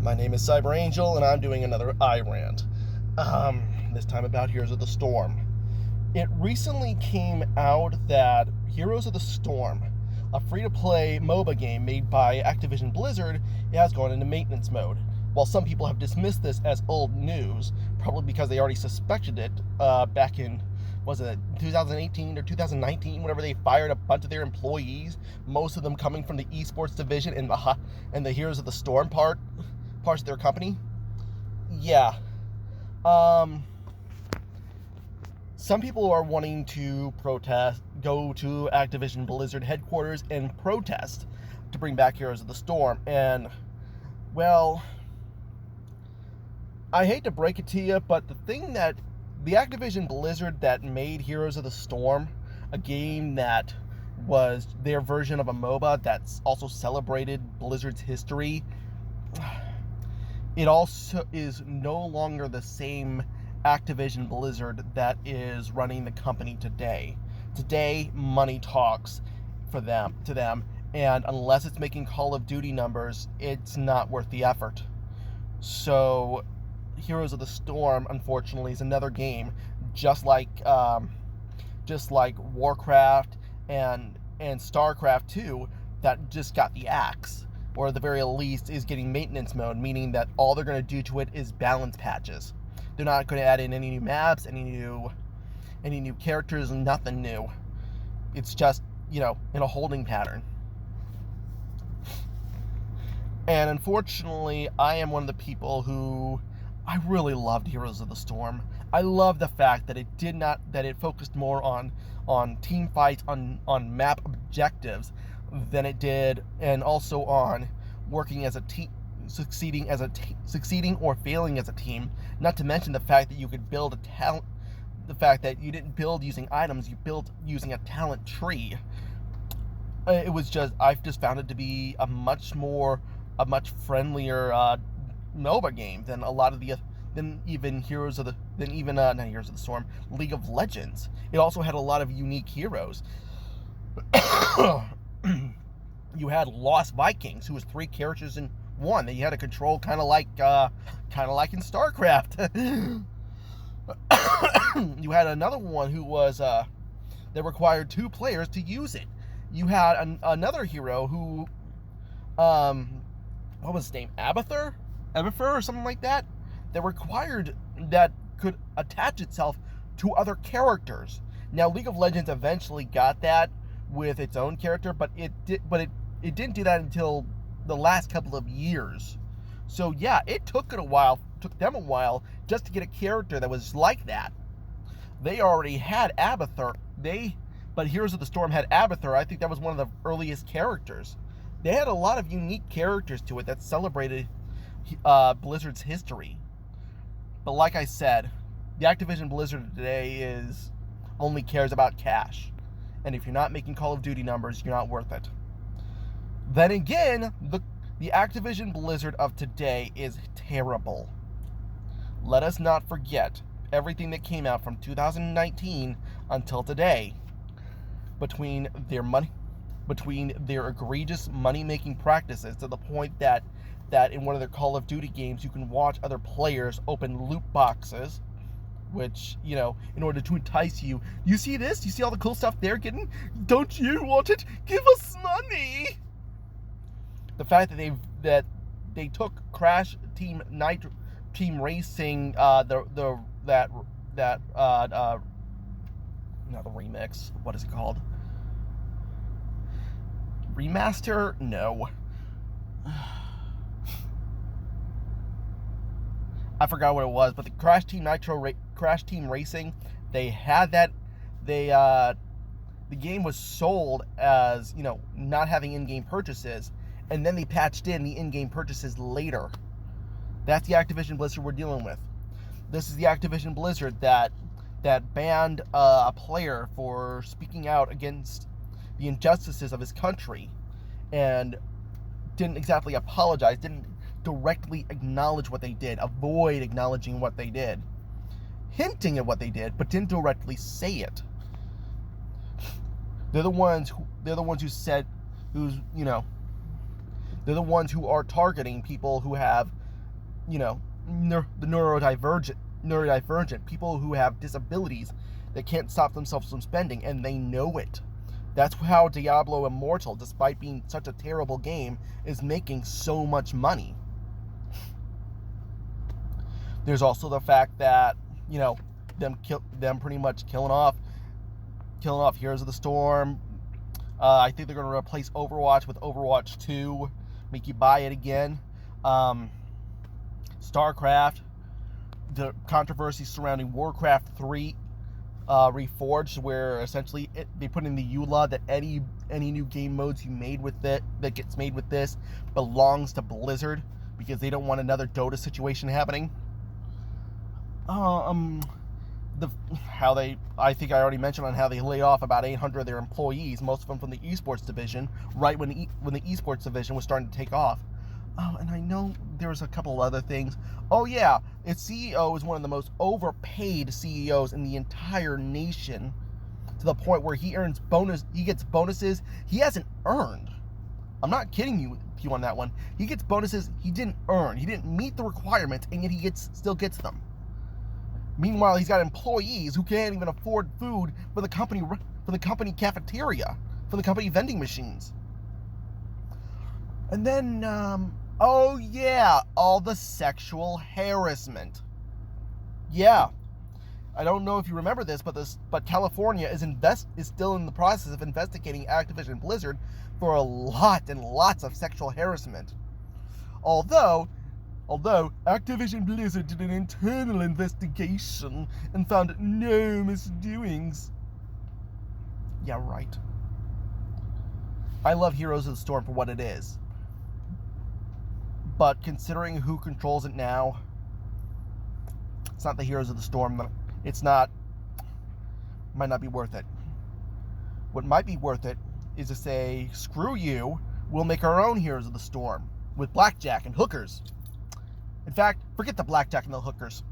My name is Cyber Angel, and I'm doing another iRant. This time about Heroes of the Storm. It recently came out that Heroes of the Storm, a free-to-play MOBA game made by Activision Blizzard, has gone into maintenance mode. While some people have dismissed this as old news, probably because they already suspected it back in, was it 2018 or 2019, whenever they fired a bunch of their employees, most of them coming from the esports division and the Heroes of the Storm parts of their company. Yeah. Some people are wanting to go to Activision Blizzard headquarters and protest to bring back Heroes of the Storm. And, well, I hate to break it to you, but the thing that the Activision Blizzard that made Heroes of the Storm, a game that was their version of a MOBA that's also celebrated Blizzard's history, it also is no longer the same Activision Blizzard that is running the company today. Today, money talks to them, and unless it's making Call of Duty numbers, it's not worth the effort. So, Heroes of the Storm, unfortunately, is another game, just like Warcraft and StarCraft 2, that just got the axe, or at the very least is getting maintenance mode, meaning that all they're going to do to it is balance patches. They're not going to add in any new maps, any new characters, nothing new. It's just, in a holding pattern. And unfortunately, I am one of the people who, I really loved Heroes of the Storm. I love the fact that it focused more on team fights, on map objectives than it did, and also on working as a team, succeeding or failing as a team. Not to mention the fact that you could build a talent, the fact that you didn't build using items, you built using a talent tree. I've just found it to be a much friendlier MOBA game than a lot of the not Heroes of the Storm, League of Legends. It also had a lot of unique heroes. You had Lost Vikings, who was 3 characters in one that you had to control, kind of like in StarCraft. You had another one who was that required 2 players to use it. You had another hero who, what was his name? Abathur or something like that. That could attach itself to other characters. Now, League of Legends eventually got that with its own character, but it didn't do that until the last couple of years. So yeah, it took them a while just to get a character that was like that. They already had Abathur, but Heroes of the Storm had Abathur. I think that was one of the earliest characters. They had a lot of unique characters to it that celebrated Blizzard's history. But like I said, the Activision Blizzard today only cares about cash. And if you're not making Call of Duty numbers, you're not worth it. Then again, the Activision Blizzard of today is terrible. Let us not forget everything that came out from 2019 until today. Between their egregious money-making practices, to the point that in one of their Call of Duty games you can watch other players open loot boxes, which, in order to entice you. You see this? You see all the cool stuff they're getting? Don't you want it? Give us money! The fact that they took Crash Team Racing, not the remix. What is it called? Remaster? No. I forgot what it was, but the Crash Team Racing, they had that. The game was sold as, not having in-game purchases, and then they patched in the in-game purchases later. That's the Activision Blizzard we're dealing with. This is the Activision Blizzard that banned a player for speaking out against the injustices of his country, and didn't exactly apologize, didn't directly acknowledge what they did, avoid acknowledging what they did, hinting at what they did, but didn't directly say it. They're the ones who said, they're the ones who are targeting people who have the neurodivergent, people who have disabilities that can't stop themselves from spending, and they know it. That's how Diablo Immortal, despite being such a terrible game, is making so much money. There's also the fact that, them pretty much killing off Heroes of the Storm. I think they're going to replace Overwatch with Overwatch 2, make you buy it again. StarCraft, the controversy surrounding Warcraft 3 Reforged, where essentially they put in the EULA that any new game modes you made with it that gets made with this belongs to Blizzard, because they don't want another Dota situation happening. I think I already mentioned on how they laid off about 800 of their employees, most of them from the esports division, right when the esports division was starting to take off. Oh, and I know there was a couple other things. Oh yeah, its CEO is one of the most overpaid CEOs in the entire nation, to the point where he gets bonuses he hasn't earned. I'm not kidding you on that one. He gets bonuses he didn't earn. He didn't meet the requirements, and yet he still gets them. Meanwhile, he's got employees who can't even afford food for the company cafeteria, for the company vending machines. And then, oh yeah, all the sexual harassment. Yeah, I don't know if you remember this, but California is still in the process of investigating Activision Blizzard for a lot and lots of sexual harassment. Although Activision Blizzard did an internal investigation and found no misdoings. Yeah, right. I love Heroes of the Storm for what it is, but considering who controls it now, it's not the Heroes of the Storm. Might not be worth it. What might be worth it is to say, screw you, we'll make our own Heroes of the Storm with blackjack and hookers. In fact, forget the blackjack and the hookers.